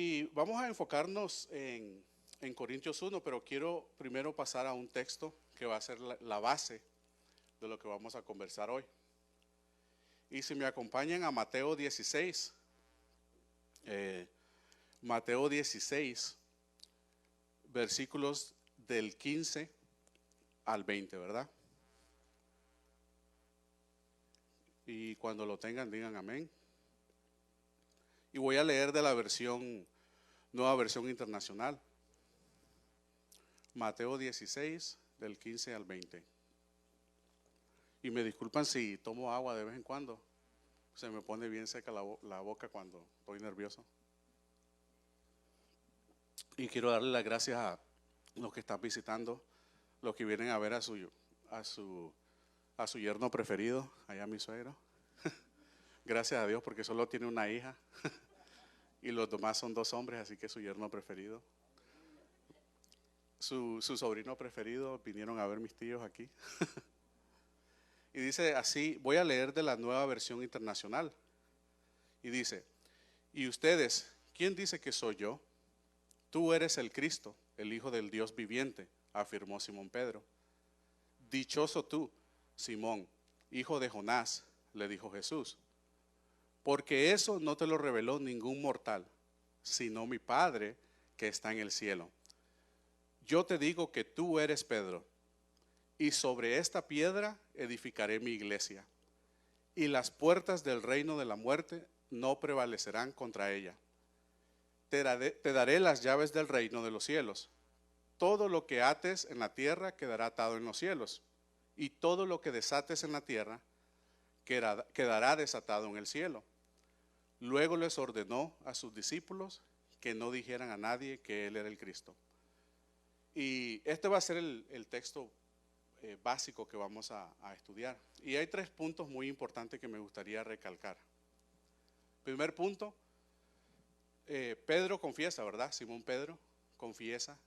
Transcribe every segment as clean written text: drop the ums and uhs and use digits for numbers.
Y vamos a enfocarnos en Corintios 1, pero quiero primero pasar a un texto que va a ser la base de lo que vamos a conversar hoy. Y si me acompañan a Mateo 16, Mateo 16, versículos del 15 al 20, ¿verdad? Y cuando lo tengan, digan amén. Y voy a leer de la nueva versión internacional. Mateo 16, del 15 al 20. Y me disculpan si tomo agua de vez en cuando. Se me pone bien seca la boca cuando estoy nervioso. Y quiero darle las gracias a los que están visitando, los que vienen a ver a su yerno preferido, allá mi suegro. Gracias a Dios porque solo tiene una hija y los demás son dos hombres, así que es su yerno preferido. Su sobrino preferido, vinieron a ver mis tíos aquí. Y dice así, voy a leer de la nueva versión internacional. Y dice, ¿y ustedes, quién dice que soy yo? Tú eres el Cristo, el Hijo del Dios viviente, afirmó Simón Pedro. Dichoso tú, Simón, hijo de Jonás, le dijo Jesús, porque eso no te lo reveló ningún mortal, sino mi Padre que está en el cielo. Yo te digo que tú eres Pedro, y sobre esta piedra edificaré mi iglesia, y las puertas del reino de la muerte no prevalecerán contra ella. Te daré las llaves del reino de los cielos. Todo lo que ates en la tierra quedará atado en los cielos, y todo lo que desates en la tierra quedará desatado en el cielo. Luego les ordenó a sus discípulos que no dijeran a nadie que Él era el Cristo. Y este va a ser el texto básico que vamos a estudiar. Y hay 3 puntos muy importantes que me gustaría recalcar. Primer punto, Pedro confiesa, ¿verdad? Simón Pedro confiesa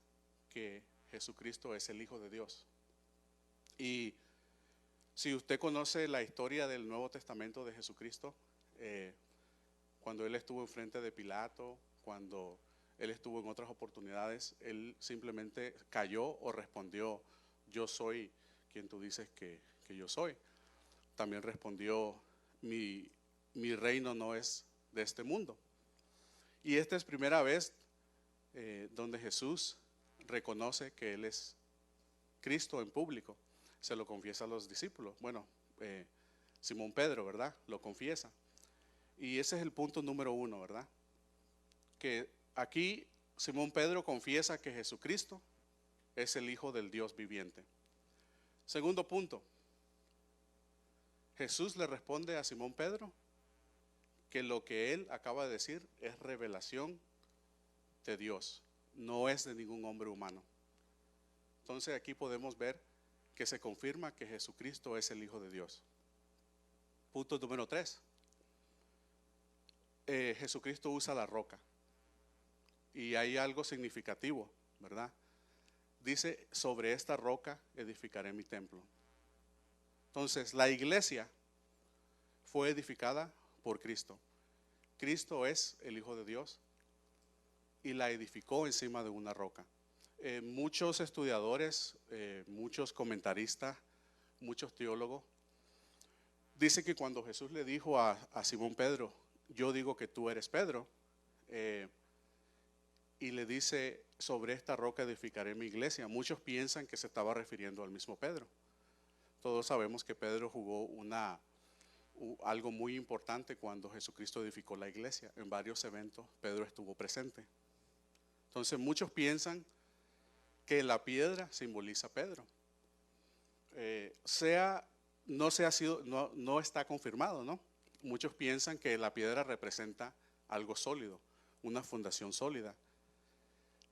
que Jesucristo es el Hijo de Dios. Y si usted conoce la historia del Nuevo Testamento de Jesucristo, cuando Él estuvo enfrente de Pilato, cuando Él estuvo en otras oportunidades, Él simplemente cayó o respondió, yo soy quien tú dices que yo soy. También respondió, mi reino no es de este mundo. Y esta es primera vez donde Jesús reconoce que Él es Cristo en público. Se lo confiesa a los discípulos. Bueno, Simón Pedro, ¿verdad? Lo confiesa. Y ese es el punto número 1, ¿verdad? Que aquí Simón Pedro confiesa que Jesucristo es el Hijo del Dios viviente. Segundo punto, Jesús le responde a Simón Pedro que lo que él acaba de decir es revelación de Dios, no es de ningún hombre humano. Entonces aquí podemos ver que se confirma que Jesucristo es el Hijo de Dios. Punto número 3. Jesucristo usa la roca. Y hay algo significativo, ¿verdad? Dice, sobre esta roca edificaré mi templo. Entonces, la iglesia fue edificada por Cristo. Cristo es el Hijo de Dios y la edificó encima de una roca. Muchos estudiadores, muchos comentaristas, muchos teólogos, dicen que cuando Jesús le dijo a Simón Pedro, yo digo que tú eres Pedro, y le dice, sobre esta roca edificaré mi iglesia, muchos piensan que se estaba refiriendo al mismo Pedro. Todos sabemos que Pedro jugó algo muy importante cuando Jesucristo edificó la iglesia. En varios eventos Pedro estuvo presente. Entonces muchos piensan que la piedra simboliza a Pedro. No está confirmado, ¿no? Muchos piensan que la piedra representa algo sólido, una fundación sólida.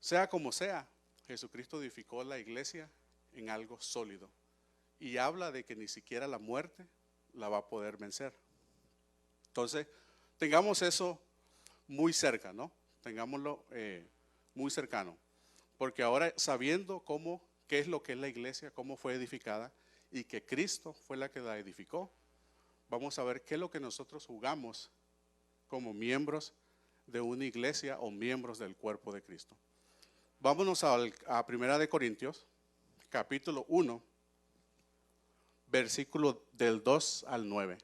Sea como sea, Jesucristo edificó la iglesia en algo sólido y habla de que ni siquiera la muerte la va a poder vencer. Entonces, tengamos eso muy cerca, ¿no? Tengámoslo muy cercano, porque ahora sabiendo qué es lo que es la iglesia, cómo fue edificada y que Cristo fue la que la edificó, vamos a ver qué es lo que nosotros jugamos como miembros de una iglesia o miembros del cuerpo de Cristo. Vámonos a Primera de Corintios, capítulo 1, versículo del 2 al 9.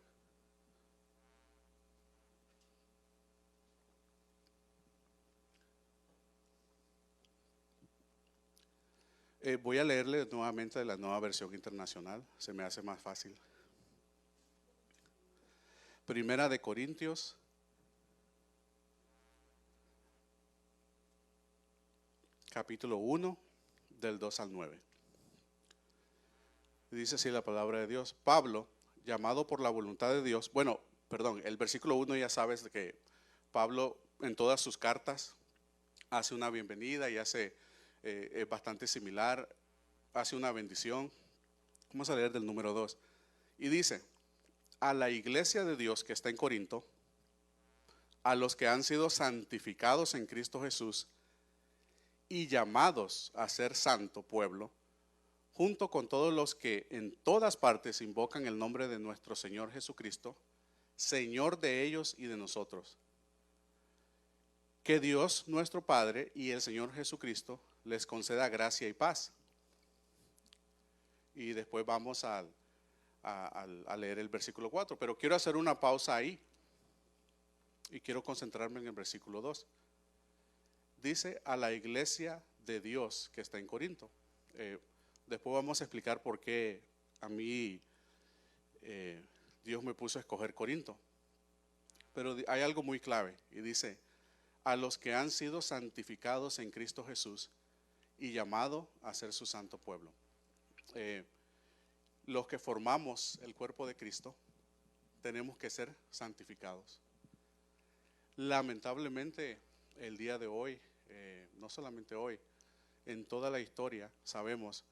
Voy a leerle nuevamente de la Nueva Versión Internacional, se me hace más fácil. Primera de Corintios, capítulo 1, del 2 al 9. Dice así la palabra de Dios: Pablo, llamado por la voluntad de Dios. Bueno, perdón, el versículo 1 ya sabes de que Pablo en todas sus cartas hace una bienvenida y hace es bastante similar, hace una bendición. Vamos a leer del número 2. Y dice: a la iglesia de Dios que está en Corinto, a los que han sido santificados en Cristo Jesús y llamados a ser santo pueblo, junto con todos los que en todas partes invocan el nombre de nuestro Señor Jesucristo, Señor de ellos y de nosotros. Que Dios nuestro Padre y el Señor Jesucristo les conceda gracia y paz. Y después vamos a leer el versículo 4, pero quiero hacer una pausa ahí y quiero concentrarme en el versículo 2. Dice: a la iglesia de Dios que está en Corinto. Después vamos a explicar por qué a mí Dios me puso a escoger Corinto. Pero hay algo muy clave y dice: a los que han sido santificados en Cristo Jesús y llamado a ser su santo pueblo. Los que formamos el cuerpo de Cristo tenemos que ser santificados. Lamentablemente el día de hoy, no solamente hoy, en toda la historia sabemos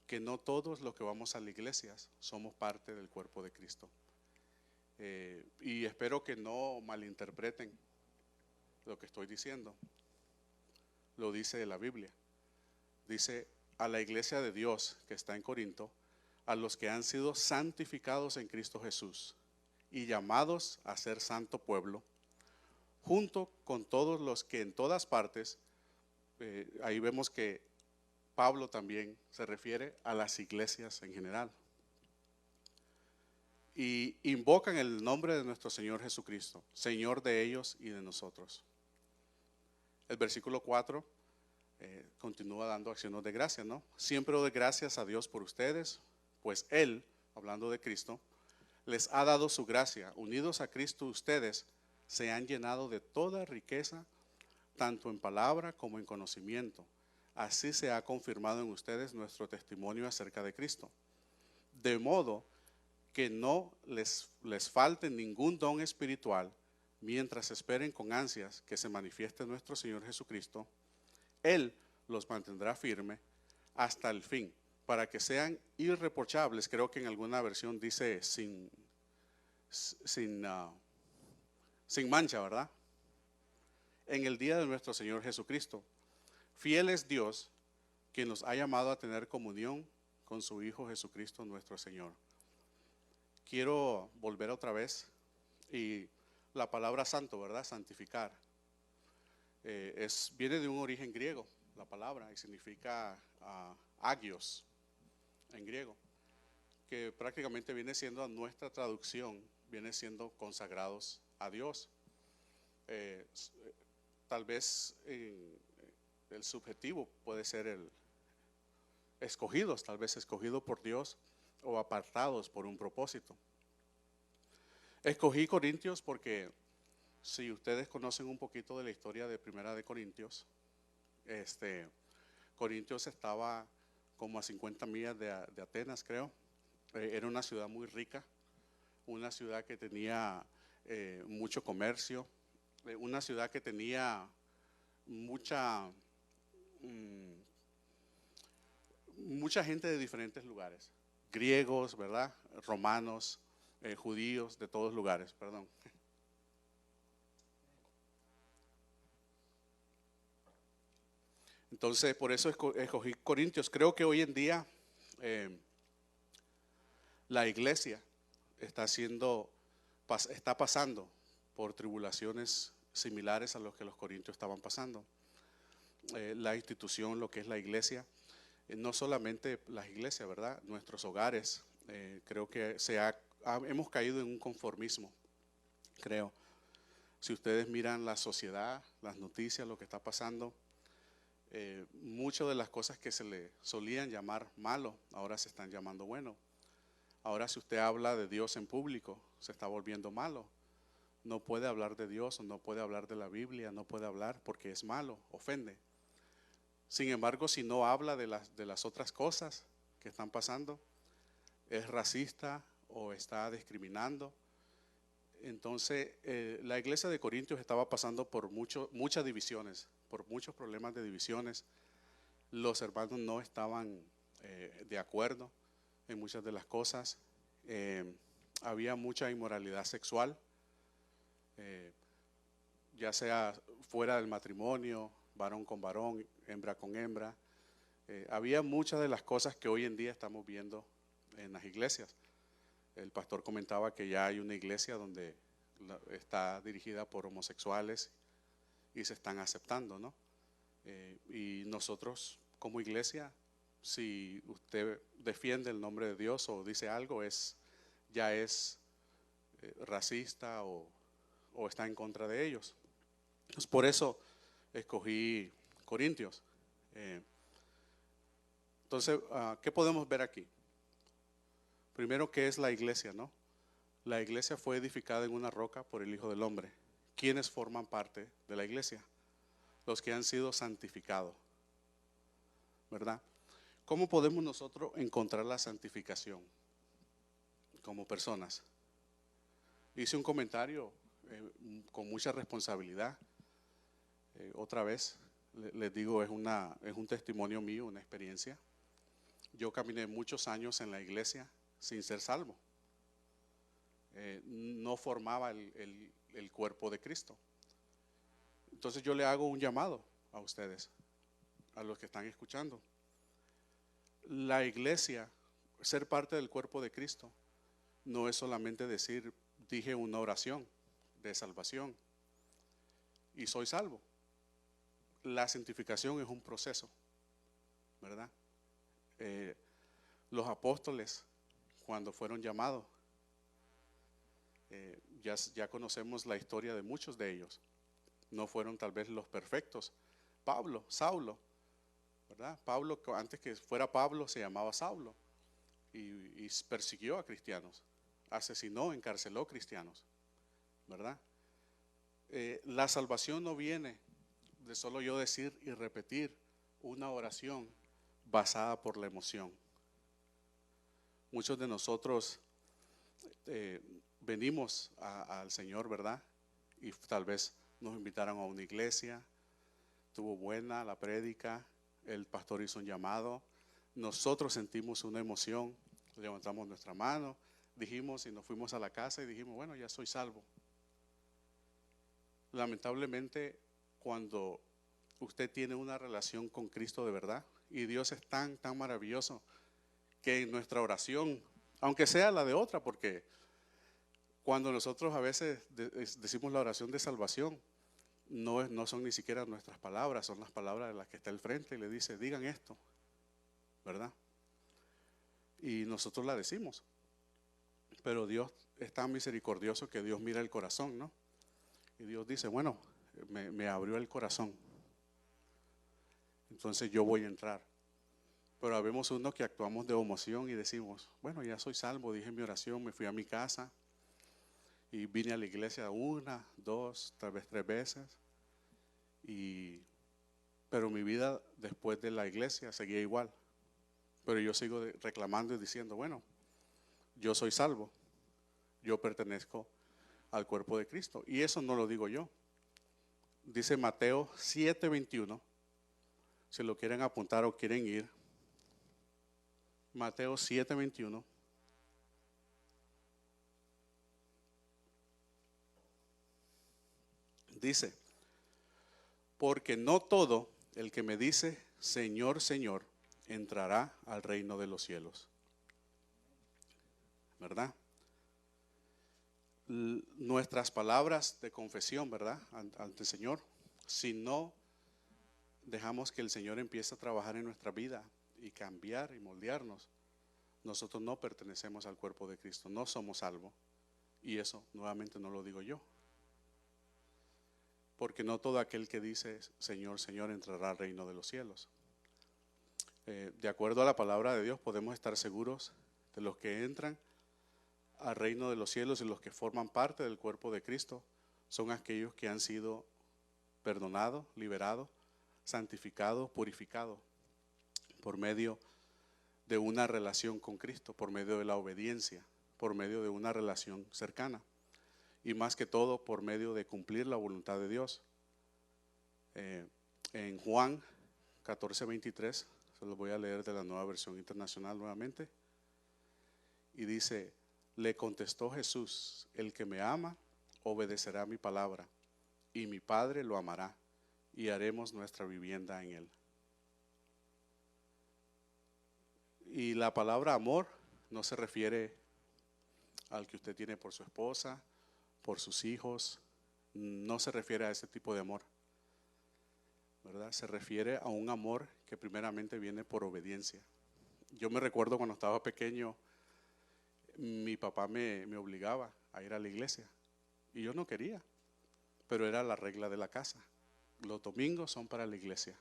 que no todos los que vamos a las iglesias somos parte del cuerpo de Cristo. Y espero que no malinterpreten lo que estoy diciendo. Lo dice la Biblia. Dice: a la iglesia de Dios que está en Corinto, a los que han sido santificados en Cristo Jesús y llamados a ser santo pueblo, junto con todos los que en todas partes, ahí vemos que Pablo también se refiere a las iglesias en general, y invocan el nombre de nuestro Señor Jesucristo, Señor de ellos y de nosotros. El versículo 4 continúa dando acciones de gracias, ¿no? Siempre doy gracias a Dios por ustedes, pues Él, hablando de Cristo, les ha dado su gracia. Unidos a Cristo, ustedes se han llenado de toda riqueza, tanto en palabra como en conocimiento. Así se ha confirmado en ustedes nuestro testimonio acerca de Cristo. De modo que no les falte ningún don espiritual, mientras esperen con ansias que se manifieste nuestro Señor Jesucristo. Él los mantendrá firme hasta el fin, para que sean irreprochables. Creo que en alguna versión dice sin mancha, ¿verdad? En el día de nuestro Señor Jesucristo. Fiel es Dios, quien nos ha llamado a tener comunión con su Hijo Jesucristo nuestro Señor. Quiero volver otra vez, y la palabra santo, ¿verdad? Santificar. Viene de un origen griego, la palabra, y significa agios en griego, que prácticamente viene siendo nuestra traducción, viene siendo consagrados a Dios. Tal vez el subjetivo puede ser el escogidos, tal vez escogidos por Dios o apartados por un propósito. Escogí Corintios porque si ustedes conocen un poquito de la historia de Primera de Corintios, Corintios estaba como a 50 millas de Atenas, creo. Era una ciudad muy rica, una ciudad que tenía mucho comercio, una ciudad que tenía mucha gente de diferentes lugares, griegos, ¿verdad? Romanos, judíos, de todos lugares, perdón. Entonces, por eso escogí Corintios. Creo que hoy en día la iglesia está pasando por tribulaciones similares a los que los corintios estaban pasando. La institución, lo que es la iglesia, no solamente las iglesias, ¿verdad? Nuestros hogares, creo que hemos caído en un conformismo, creo. Si ustedes miran la sociedad, las noticias, lo que está pasando, muchas de las cosas que se le solían llamar malo, ahora se están llamando bueno. Ahora si usted habla de Dios en público, se está volviendo malo. No puede hablar de Dios, no puede hablar de la Biblia, no puede hablar porque es malo, ofende. Sin embargo, si no habla de las otras cosas que están pasando, es racista o está discriminando. Entonces, la iglesia de Corintios estaba pasando por muchas divisiones, por muchos problemas de divisiones. Los hermanos no estaban de acuerdo en muchas de las cosas. Había mucha inmoralidad sexual, ya sea fuera del matrimonio, varón con varón, hembra con hembra. Había muchas de las cosas que hoy en día estamos viendo en las iglesias. El pastor comentaba que ya hay una iglesia donde está dirigida por homosexuales y se están aceptando, ¿no? Y nosotros como iglesia, si usted defiende el nombre de Dios o dice algo, ya es racista o está en contra de ellos. Entonces, por eso escogí Corintios. Entonces, ¿qué podemos ver aquí? Primero, ¿qué es la iglesia, no? La iglesia fue edificada en una roca por el Hijo del Hombre. ¿Quiénes forman parte de la iglesia? Los que han sido santificados, ¿verdad? ¿Cómo podemos nosotros encontrar la santificación como personas? Hice un comentario con mucha responsabilidad. Otra vez, les digo, es un testimonio mío, una experiencia. Yo caminé muchos años en la iglesia sin ser salvo. No formaba el cuerpo de Cristo. Entonces yo le hago un llamado a ustedes, a los que están escuchando. La iglesia, ser parte del cuerpo de Cristo, no es solamente dije una oración de salvación y soy salvo. La santificación es un proceso, ¿verdad? Los apóstoles, cuando fueron llamados, ya conocemos la historia de muchos de ellos. No fueron tal vez los perfectos. Saulo, ¿verdad? Pablo, antes que fuera Pablo, se llamaba Saulo y persiguió a cristianos, asesinó, encarceló cristianos, ¿verdad? La salvación no viene de solo yo decir y repetir una oración basada por la emoción. Muchos de nosotros venimos al Señor, ¿verdad? Y tal vez nos invitaron a una iglesia, estuvo buena la prédica, el pastor hizo un llamado, nosotros sentimos una emoción, levantamos nuestra mano, dijimos y nos fuimos a la casa y dijimos, bueno, ya soy salvo. Lamentablemente, cuando usted tiene una relación con Cristo de verdad, y Dios es tan maravilloso, que en nuestra oración, aunque sea la de otra, porque cuando nosotros a veces decimos la oración de salvación, no son ni siquiera nuestras palabras, son las palabras de las que está al frente y le dice, digan esto, ¿verdad? Y nosotros la decimos, pero Dios es tan misericordioso que Dios mira el corazón, ¿no? Y Dios dice, bueno, me abrió el corazón, entonces yo voy a entrar. Pero habemos unos que actuamos de emoción y decimos, bueno, ya soy salvo, dije mi oración, me fui a mi casa y vine a la iglesia 1, 2, tal vez 3 veces. Pero mi vida después de la iglesia seguía igual. Pero yo sigo reclamando y diciendo, bueno, yo soy salvo, yo pertenezco al cuerpo de Cristo. Y eso no lo digo yo. Dice Mateo 7:21, si lo quieren apuntar o quieren ir. Mateo 7:21. Dice, porque no todo el que me dice, Señor, Señor, entrará al reino de los cielos. ¿Verdad? nuestras palabras de confesión, ¿verdad? Ante el Señor, si no dejamos que el Señor empiece a trabajar en nuestra vida y cambiar y moldearnos, nosotros no pertenecemos al cuerpo de Cristo, no somos salvos. Y eso nuevamente no lo digo yo, porque no todo aquel que dice Señor, Señor entrará al reino de los cielos. De acuerdo a la palabra de Dios podemos estar seguros de los que entran al reino de los cielos y los que forman parte del cuerpo de Cristo son aquellos que han sido perdonados, liberados, santificados, purificados por medio de una relación con Cristo, por medio de la obediencia, por medio de una relación cercana y más que todo por medio de cumplir la voluntad de Dios. En Juan 14:23, se lo voy a leer de la Nueva Versión Internacional nuevamente, y dice: le contestó Jesús, el que me ama obedecerá mi palabra, y mi Padre lo amará, y haremos nuestra vivienda en él. Y la palabra amor no se refiere al que usted tiene por su esposa, por sus hijos, no se refiere a ese tipo de amor, ¿verdad? Se refiere a un amor que primeramente viene por obediencia. Yo me recuerdo cuando estaba pequeño, mi papá me obligaba a ir a la iglesia y yo no quería, pero era la regla de la casa. Los domingos son para la iglesia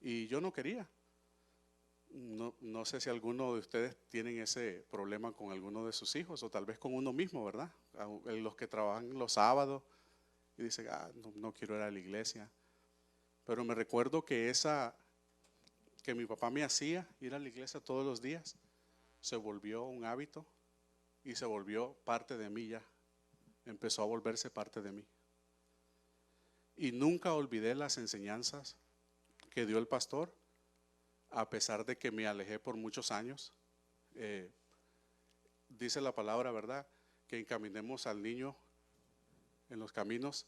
y yo no quería. No sé si alguno de ustedes tienen ese problema con alguno de sus hijos o tal vez con uno mismo, ¿verdad? Los que trabajan los sábados y dicen, no quiero ir a la iglesia. Pero me recuerdo que mi papá me hacía ir a la iglesia todos los días, se volvió un hábito y se volvió parte de mí ya. Empezó a volverse parte de mí. Y nunca olvidé las enseñanzas que dio el pastor, a pesar de que me alejé por muchos años. Dice la palabra, ¿verdad?, que encaminemos al niño en los caminos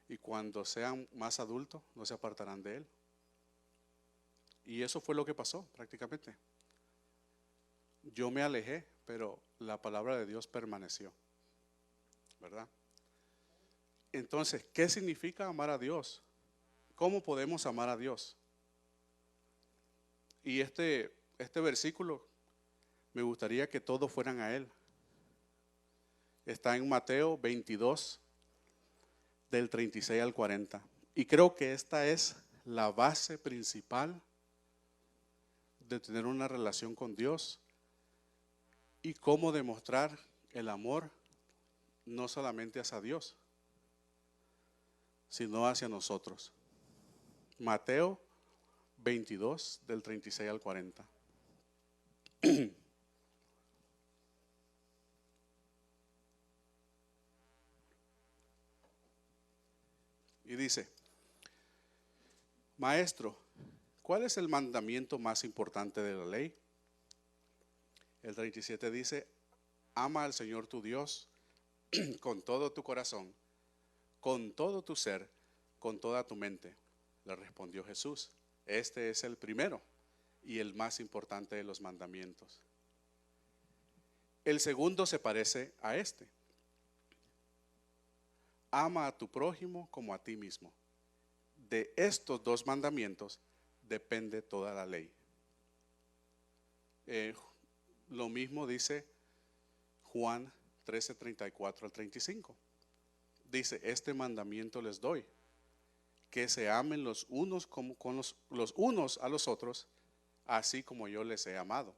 y cuando sean más adultos no se apartarán de él. Y eso fue lo que pasó prácticamente. Yo me alejé, pero la palabra de Dios permaneció, ¿verdad? Entonces, ¿qué significa amar a Dios? ¿Cómo podemos amar a Dios? Y este versículo me gustaría que todos fueran a él. Está en Mateo 22, del 36 al 40. Y creo que esta es la base principal de tener una relación con Dios y cómo demostrar el amor no solamente hacia Dios, sino hacia nosotros. Mateo 22, del 36 al 40. Y dice: Maestro, ¿cuál es el mandamiento más importante de la ley? El 37 dice: ama al Señor tu Dios con todo tu corazón, con todo tu ser, con toda tu mente. Le respondió Jesús: este es el primero y el más importante de los mandamientos. El segundo se parece a este: ama a tu prójimo como a ti mismo. De estos dos mandamientos depende toda la ley. Lo mismo dice Juan 13, 34 al 35. Dice: este mandamiento les doy, que se amen los unos los unos a los otros, así como yo les he amado.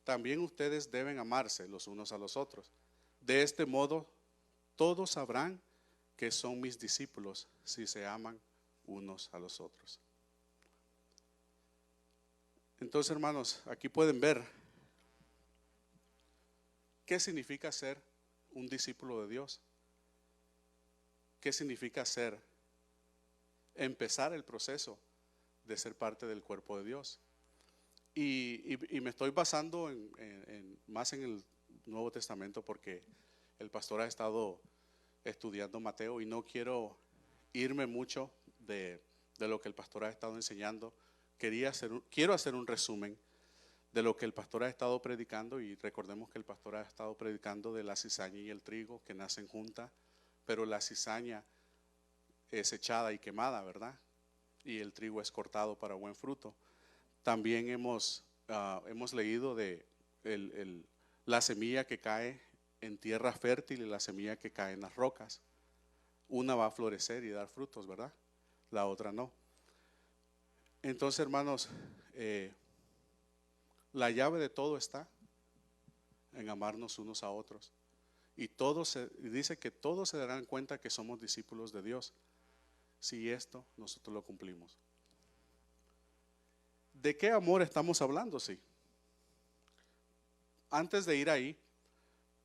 También ustedes deben amarse los unos a los otros. De este modo todos sabrán que son mis discípulos si se aman unos a los otros. Entonces, hermanos, aquí pueden ver qué significa ser un discípulo de Dios. ¿Qué significa empezar el proceso de ser parte del cuerpo de Dios? Y me estoy basando más en el Nuevo Testamento porque el pastor ha estado estudiando Mateo y no quiero irme mucho de lo que el pastor ha estado enseñando. Quiero hacer un resumen de lo que el pastor ha estado predicando, y recordemos que el pastor ha estado predicando de la cizaña y el trigo que nacen juntas, pero la cizaña es echada y quemada, ¿verdad? Y el trigo es cortado para buen fruto. También hemos leído de la semilla que cae en tierra fértil y la semilla que cae en las rocas. Una va a florecer y dar frutos, ¿verdad? La otra no. Entonces, hermanos, la llave de todo está en amarnos unos a otros. Y dice que todos se darán cuenta que somos discípulos de Dios si esto nosotros lo cumplimos. ¿De qué amor estamos hablando? Sí. Antes de ir ahí,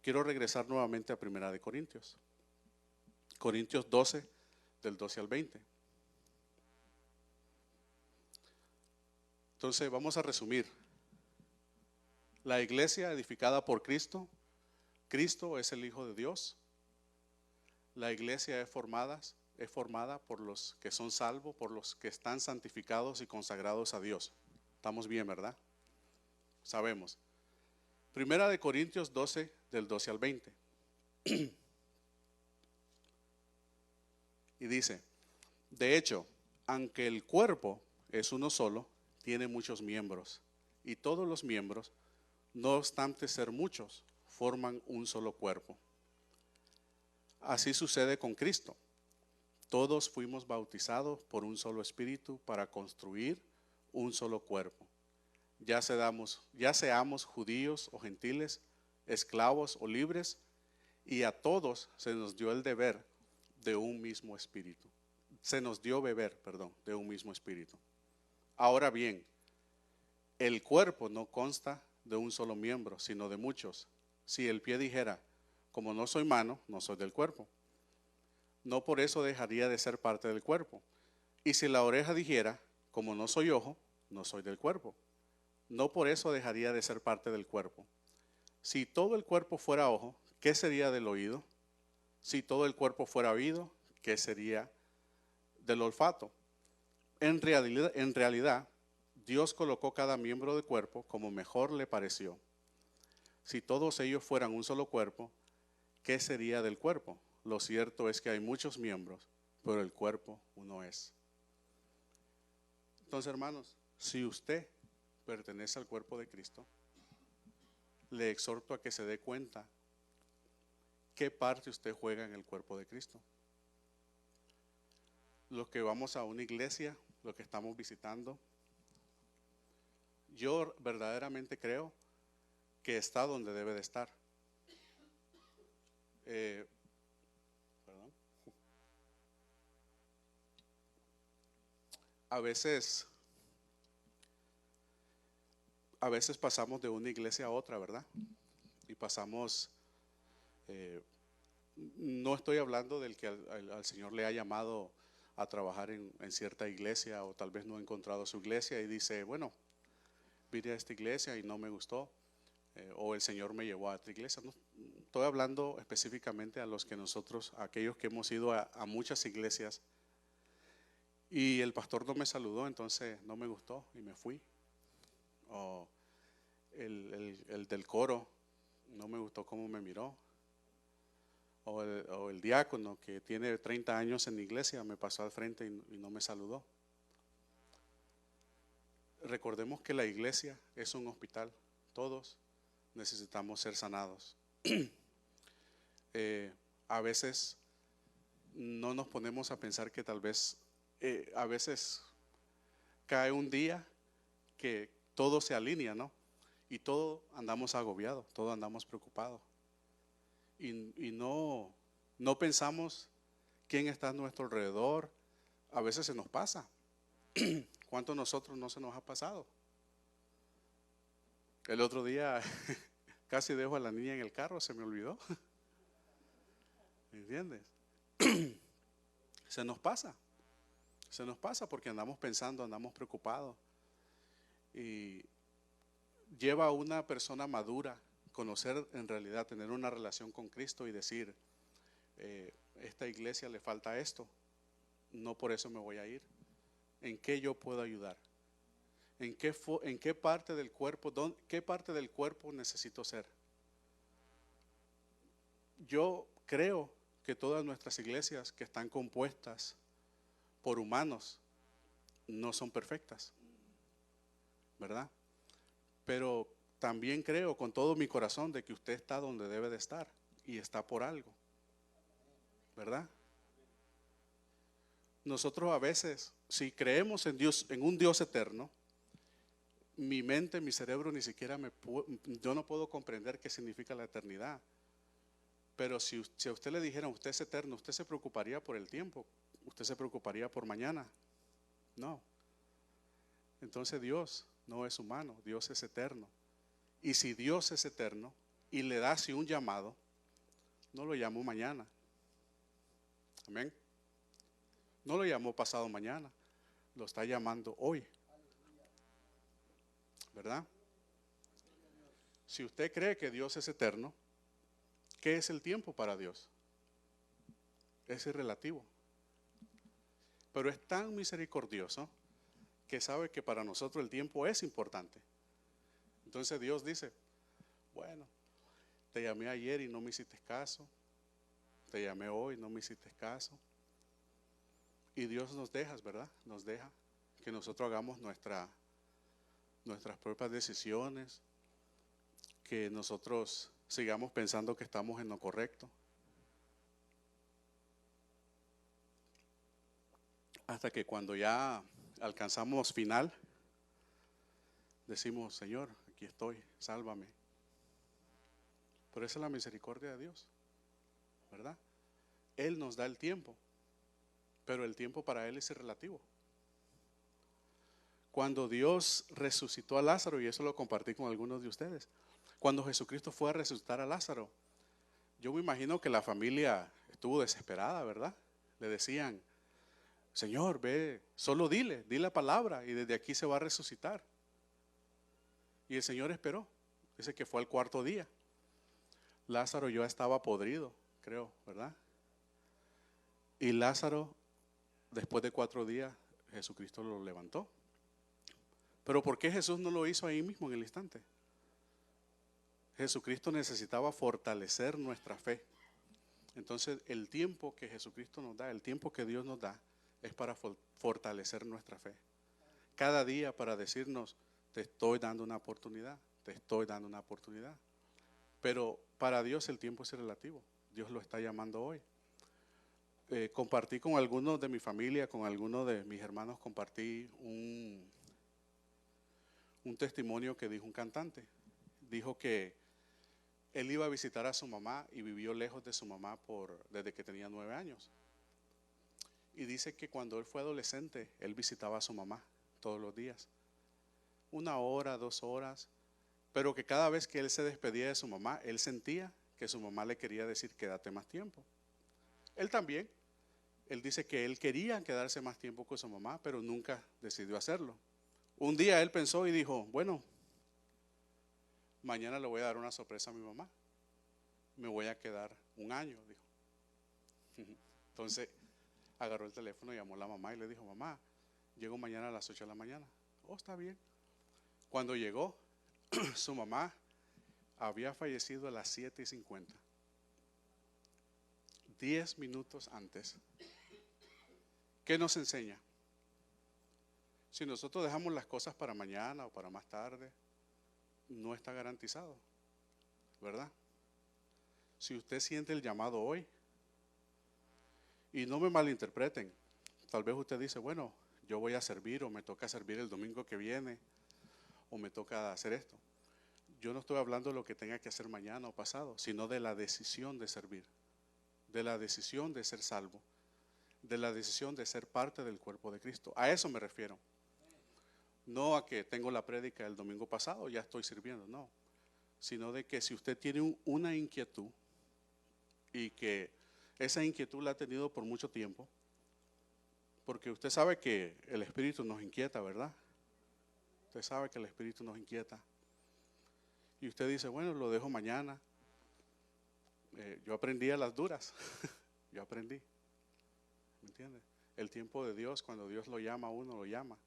quiero regresar nuevamente a Primera de Corintios. Corintios 12, del 12 al 20. Entonces vamos a resumir. La iglesia edificada por Cristo. Cristo es el Hijo de Dios. La iglesia es formada por los que son salvos, por los que están santificados y consagrados a Dios. Estamos bien, ¿verdad? Sabemos. Primera de Corintios 12, del 12 al 20. Y dice, de hecho, aunque el cuerpo es uno solo, tiene muchos miembros. Y todos los miembros, no obstante ser muchos, forman un solo cuerpo. Así sucede con Cristo. Todos fuimos bautizados por un solo espíritu para construir un solo cuerpo. Ya seamos judíos o gentiles, esclavos o libres, y a todos se nos dio el deber de un mismo espíritu. Se nos dio beber, de un mismo espíritu. Ahora bien, el cuerpo no consta de un solo miembro, sino de muchos. Si el pie dijera, como no soy mano, no soy del cuerpo, no por eso dejaría de ser parte del cuerpo. Y si la oreja dijera, como no soy ojo, no soy del cuerpo, no por eso dejaría de ser parte del cuerpo. Si todo el cuerpo fuera ojo, ¿qué sería del oído? Si todo el cuerpo fuera oído, ¿qué sería del olfato? En realidad, Dios colocó cada miembro del cuerpo como mejor le pareció. Si todos ellos fueran un solo cuerpo, ¿qué sería del cuerpo? Lo cierto es que hay muchos miembros, pero el cuerpo uno es. Entonces, hermanos, si usted pertenece al cuerpo de Cristo, le exhorto a que se dé cuenta qué parte usted juega en el cuerpo de Cristo. Los que vamos a una iglesia, los que estamos visitando, yo verdaderamente creo que está donde debe de estar. A veces pasamos de una iglesia a otra, ¿verdad? Y pasamos, no estoy hablando del que al Señor le ha llamado a trabajar en cierta iglesia, o tal vez no ha encontrado su iglesia y dice, bueno, vine a esta iglesia y no me gustó, o el Señor me llevó a otra iglesia. No, estoy hablando específicamente a aquellos que hemos ido a muchas iglesias y el pastor no me saludó, entonces no me gustó y me fui. O el del coro no me gustó cómo me miró. O el diácono que tiene 30 años en la iglesia me pasó al frente y no me saludó. Recordemos que la iglesia es un hospital. Todos necesitamos ser sanados. A veces no nos ponemos a pensar que tal vez a veces cae un día que todo se alinea, ¿no? Y todo andamos agobiados, todo andamos preocupados. Y no pensamos quién está a nuestro alrededor. A veces se nos pasa. ¿Cuántos de nosotros no se nos ha pasado? El otro día casi dejo a la niña en el carro, se me olvidó. ¿Me entiendes? Se nos pasa porque andamos pensando, andamos preocupados. Y lleva a una persona madura conocer en realidad, tener una relación con Cristo y decir, esta iglesia le falta esto, no por eso me voy a ir. ¿En qué yo puedo ayudar? en qué parte del cuerpo, qué parte del cuerpo necesito ser. Yo creo que todas nuestras iglesias que están compuestas por humanos no son perfectas, ¿verdad? Pero también creo con todo mi corazón de que usted está donde debe de estar y está por algo, ¿verdad? Nosotros a veces, si creemos en Dios, en un Dios eterno, mi mente, mi cerebro ni siquiera yo no puedo comprender qué significa la eternidad. Pero si a usted le dijeran, usted es eterno, usted se preocuparía por el tiempo, usted se preocuparía por mañana. No. Entonces Dios no es humano, Dios es eterno. Y si Dios es eterno y le da así un llamado, no lo llamó mañana. Amén. No lo llamó pasado mañana, lo está llamando hoy. ¿Verdad? Si usted cree que Dios es eterno, ¿qué es el tiempo para Dios? Es irrelativo. Pero es tan misericordioso que sabe que para nosotros el tiempo es importante. Entonces Dios dice, bueno, te llamé ayer y no me hiciste caso. Te llamé hoy y no me hiciste caso. Y Dios nos deja, ¿verdad? Nos deja que nosotros hagamos nuestras propias decisiones, que nosotros sigamos pensando que estamos en lo correcto. Hasta que cuando ya alcanzamos final, decimos, Señor, aquí estoy, sálvame. Pero esa es la misericordia de Dios, ¿verdad? Él nos da el tiempo, pero el tiempo para Él es relativo. Cuando Dios resucitó a Lázaro, y eso lo compartí con algunos de ustedes, cuando Jesucristo fue a resucitar a Lázaro, yo me imagino que la familia estuvo desesperada, ¿verdad? Le decían, Señor, ve, solo dile la palabra y desde aquí se va a resucitar. Y el Señor esperó, dice que fue al cuarto día. Lázaro ya estaba podrido, creo, ¿verdad? Y Lázaro, después de 4 días, Jesucristo lo levantó. Pero ¿por qué Jesús no lo hizo ahí mismo en el instante? Jesucristo necesitaba fortalecer nuestra fe. Entonces el tiempo que Jesucristo nos da, el tiempo que Dios nos da, es para fortalecer nuestra fe. Cada día para decirnos, te estoy dando una oportunidad, te estoy dando una oportunidad. Pero para Dios el tiempo es relativo. Dios lo está llamando hoy. Compartí con algunos de mi familia, con algunos de mis hermanos, compartí un testimonio que dijo un cantante. Dijo que él iba a visitar a su mamá y vivió lejos de su mamá desde que tenía 9 años. Y dice que cuando él fue adolescente, él visitaba a su mamá todos los días. 1 hora, 2 horas. Pero que cada vez que él se despedía de su mamá, él sentía que su mamá le quería decir, quédate más tiempo. Él también. Él dice que él quería quedarse más tiempo con su mamá, pero nunca decidió hacerlo. Un día él pensó y dijo, bueno, mañana le voy a dar una sorpresa a mi mamá. Me voy a quedar 1 año, dijo. Entonces agarró el teléfono, llamó a la mamá y le dijo, mamá, llego mañana a las 8 de la mañana. Oh, está bien. Cuando llegó, su mamá había fallecido a las 7:50. 10 minutos antes. ¿Qué nos enseña? Si nosotros dejamos las cosas para mañana o para más tarde, no está garantizado, ¿verdad? Si usted siente el llamado hoy, y no me malinterpreten, tal vez usted dice, bueno, yo voy a servir o me toca servir el domingo que viene o me toca hacer esto. Yo no estoy hablando de lo que tenga que hacer mañana o pasado, sino de la decisión de servir, de la decisión de ser salvo, de la decisión de ser parte del cuerpo de Cristo. A eso me refiero. No a que tengo la prédica el domingo pasado, ya estoy sirviendo, no. Sino de que si usted tiene una inquietud y que esa inquietud la ha tenido por mucho tiempo, porque usted sabe que el Espíritu nos inquieta, ¿verdad? Usted sabe que el Espíritu nos inquieta. Y usted dice, bueno, lo dejo mañana. Yo aprendí a las duras. Yo aprendí. ¿Me entiende? El tiempo de Dios, cuando Dios lo llama a uno, lo llama.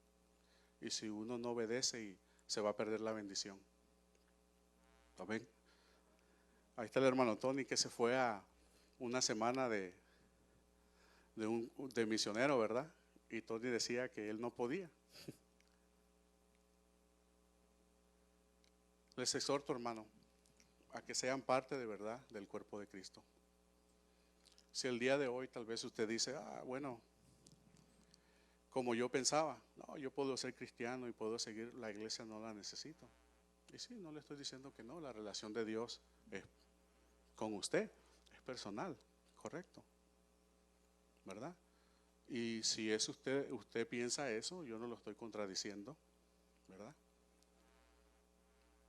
y si uno no obedece y se va a perder la bendición. Amén. Ahí está el hermano Tony que se fue a una semana de misionero, ¿verdad? Y Tony decía que él no podía. Les exhorto, hermano, a que sean parte de verdad del cuerpo de Cristo. Si el día de hoy tal vez usted dice, bueno, como yo pensaba, no, yo puedo ser cristiano y puedo seguir, la iglesia no la necesito. Y sí, no le estoy diciendo que no, la relación de Dios es con usted, es personal, correcto, ¿verdad? Y si es usted piensa eso, yo no lo estoy contradiciendo, ¿verdad?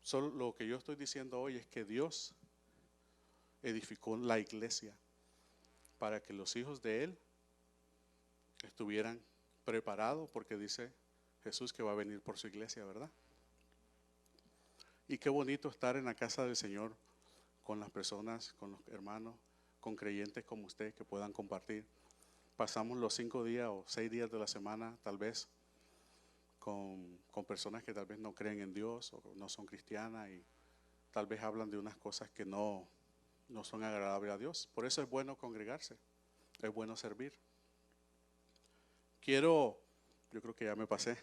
Solo lo que yo estoy diciendo hoy es que Dios edificó la iglesia para que los hijos de Él estuvieran preparados, porque dice Jesús que va a venir por su iglesia, ¿verdad? Y qué bonito estar en la casa del Señor con las personas, con los hermanos, con creyentes como usted que puedan compartir. Pasamos los 5 días o 6 días de la semana tal vez con personas que tal vez no creen en Dios o no son cristianas y tal vez hablan de unas cosas que no son agradables a Dios. Por eso es bueno congregarse, es bueno servir. Yo creo que ya me pasé,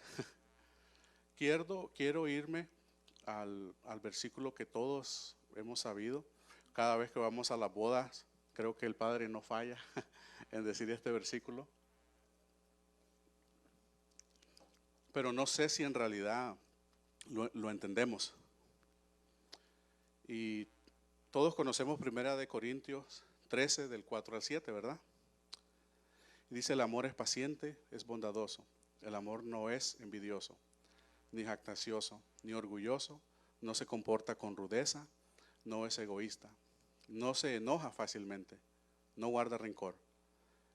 quiero irme al versículo que todos hemos sabido. Cada vez que vamos a las bodas, creo que el Padre no falla en decir este versículo. Pero no sé si en realidad lo entendemos. Y todos conocemos 1 Corintios 13, del 4 al 7, ¿verdad? Y dice: el amor es paciente, es bondadoso. El amor no es envidioso, ni jactancioso, ni orgulloso. No se comporta con rudeza, no es egoísta, no se enoja fácilmente, no guarda rencor.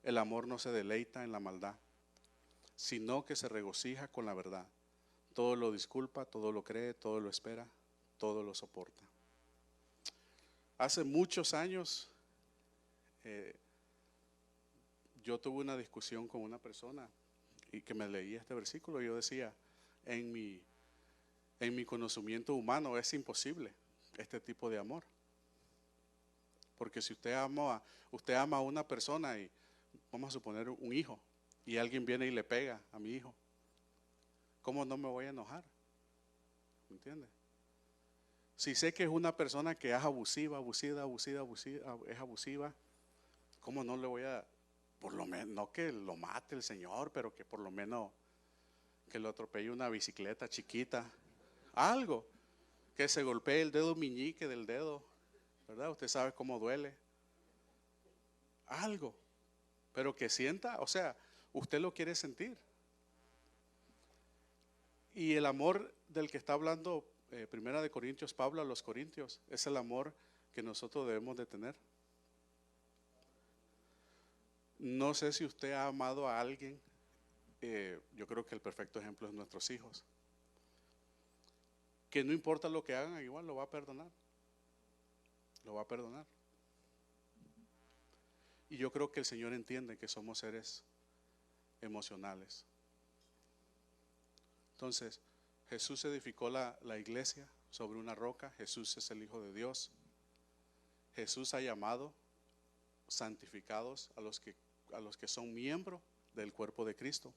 El amor no se deleita en la maldad, sino que se regocija con la verdad. Todo lo disculpa, todo lo cree, todo lo espera, todo lo soporta. Hace muchos años yo tuve una discusión con una persona y que me leía este versículo. Yo decía, en mi conocimiento humano es imposible este tipo de amor. Porque si usted ama a una persona, y vamos a suponer un hijo, y alguien viene y le pega a mi hijo, ¿cómo no me voy a enojar? ¿Me entiende? Si sé que es una persona que es abusiva, es abusiva, ¿cómo no le voy a, por lo menos, no que lo mate el Señor, pero que por lo menos que lo atropelle una bicicleta chiquita, algo, que se golpee el dedo meñique del dedo, ¿verdad? Usted sabe cómo duele. Algo, pero que sienta, o sea, usted lo quiere sentir. Y el amor del que está hablando Primera de Corintios, Pablo a los Corintios, es el amor que nosotros debemos de tener. No sé si usted ha amado a alguien, yo creo que el perfecto ejemplo es nuestros hijos, que no importa lo que hagan, igual lo va a perdonar. Lo va a perdonar. Y yo creo que el Señor entiende que somos seres emocionales. Entonces, Jesús edificó la iglesia sobre una roca. Jesús es el Hijo de Dios. Jesús ha llamado santificados a los que son miembros del cuerpo de Cristo.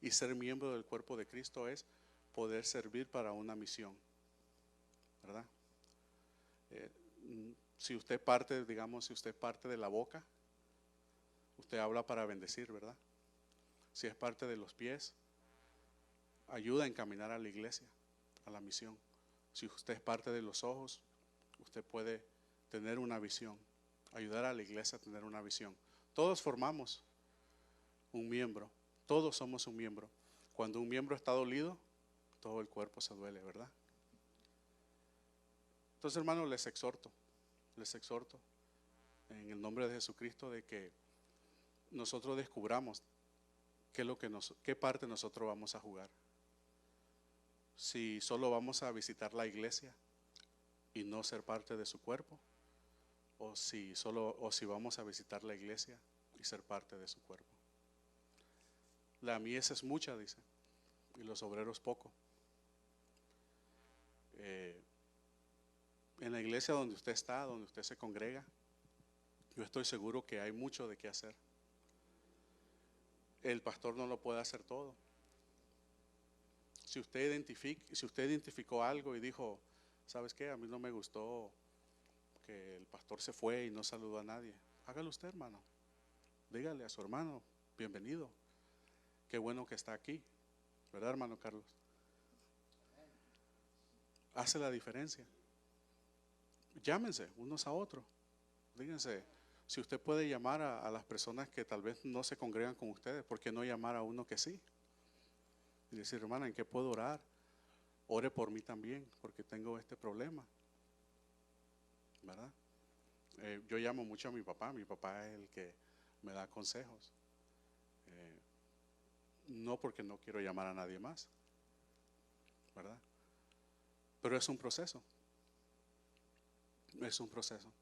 Y ser miembro del cuerpo de Cristo es poder servir para una misión, ¿verdad? Si usted parte de la boca, usted habla para bendecir, ¿verdad? Si es parte de los pies, ayuda a encaminar a la iglesia, a la misión. Si usted es parte de los ojos, usted puede tener una visión, ayudar a la iglesia a tener una visión. Todos formamos un miembro, todos somos un miembro. Cuando un miembro está dolido, todo el cuerpo se duele, ¿verdad? Entonces, hermanos, les exhorto en el nombre de Jesucristo de que nosotros descubramos qué parte nosotros vamos a jugar. Si solo vamos a visitar la iglesia y no ser parte de su cuerpo, o si vamos a visitar la iglesia y ser parte de su cuerpo. La mies es mucha, dice, y los obreros poco. En la iglesia donde usted está, donde usted se congrega, yo estoy seguro que hay mucho de qué hacer. El pastor no lo puede hacer todo. Si usted identificó algo y dijo, ¿sabes qué? A mí no me gustó que el pastor se fue y no saludó a nadie. Hágalo usted, hermano. Dígale a su hermano, bienvenido. Qué bueno que está aquí. ¿Verdad, hermano Carlos? Hace la diferencia. Llámense unos a otros. Díganse, si usted puede llamar a las personas que tal vez no se congregan con ustedes, ¿por qué no llamar a uno que sí? Y decir, hermana, ¿en qué puedo orar? Ore por mí también, porque tengo este problema. ¿Verdad? Yo llamo mucho a mi papá es el que me da consejos. No porque no quiero llamar a nadie más, ¿verdad? Pero es un proceso. Es un proceso.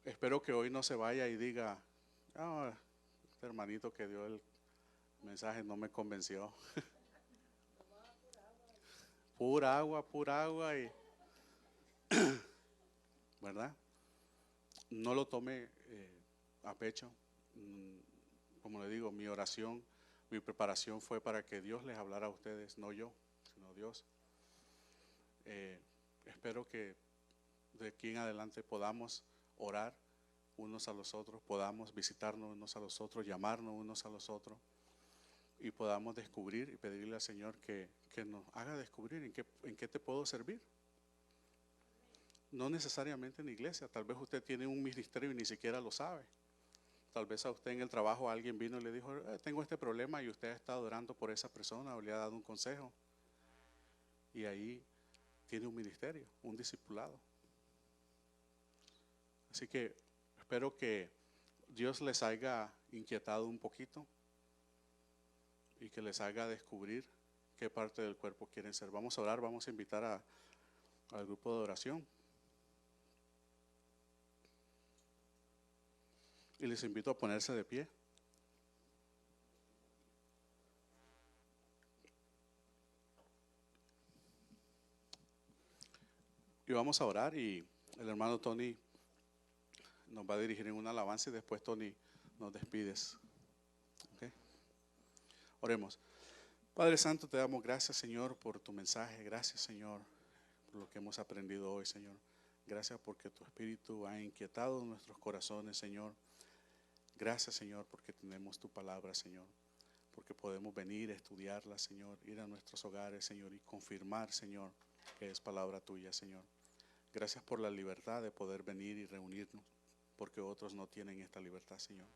Espero que hoy no se vaya y diga, este hermanito que dio el mensaje no me convenció. Pura agua y ¿verdad? No lo tome a pecho. Como le digo, mi oración, mi preparación fue para que Dios les hablara a ustedes, no yo, sino Dios. Espero que de aquí en adelante podamos orar unos a los otros, podamos visitarnos unos a los otros, llamarnos unos a los otros y podamos descubrir y pedirle al Señor que nos haga descubrir en qué te puedo servir. No necesariamente en la iglesia, tal vez usted tiene un ministerio y ni siquiera lo sabe. Tal vez a usted en el trabajo alguien vino y le dijo, tengo este problema, y usted ha estado orando por esa persona o le ha dado un consejo. Y ahí tiene un ministerio, un discipulado. Así que espero que Dios les haya inquietado un poquito y que les haga descubrir qué parte del cuerpo quieren ser. Vamos a orar, vamos a invitar al grupo de oración. Y les invito a ponerse de pie. Y vamos a orar, y el hermano Tony nos va a dirigir en una alabanza y después, Tony, nos despides. ¿Okay? Oremos. Padre Santo, te damos gracias, Señor, por tu mensaje. Gracias, Señor, por lo que hemos aprendido hoy, Señor. Gracias porque tu Espíritu ha inquietado nuestros corazones, Señor. Gracias, Señor, porque tenemos tu palabra, Señor. Porque podemos venir a estudiarla, Señor, ir a nuestros hogares, Señor, y confirmar, Señor, que es palabra tuya, Señor. Gracias por la libertad de poder venir y reunirnos, porque otros no tienen esta libertad, Señor.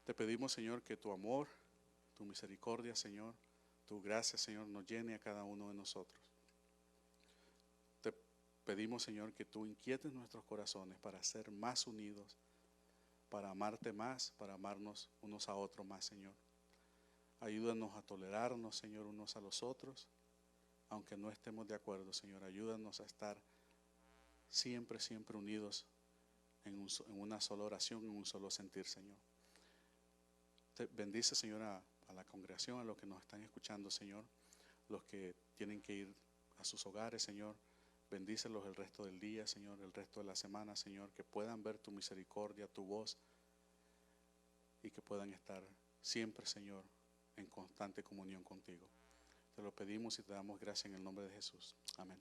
Te pedimos, Señor, que tu amor, tu misericordia, Señor, tu gracia, Señor, nos llene a cada uno de nosotros. Te pedimos, Señor, que tú inquietes nuestros corazones para ser más unidos, para amarte más, para amarnos unos a otros más, Señor. Ayúdanos a tolerarnos, Señor, unos a los otros, aunque no estemos de acuerdo, Señor. Ayúdanos a estar siempre, siempre unidos en una sola oración, en un solo sentir, Señor. Te bendice, Señor, a la congregación, a los que nos están escuchando, Señor, los que tienen que ir a sus hogares, Señor. Bendícelos el resto del día, Señor, el resto de la semana, Señor, que puedan ver tu misericordia, tu voz, y que puedan estar siempre, Señor, en constante comunión contigo. Te lo pedimos y te damos gracias en el nombre de Jesús. Amén.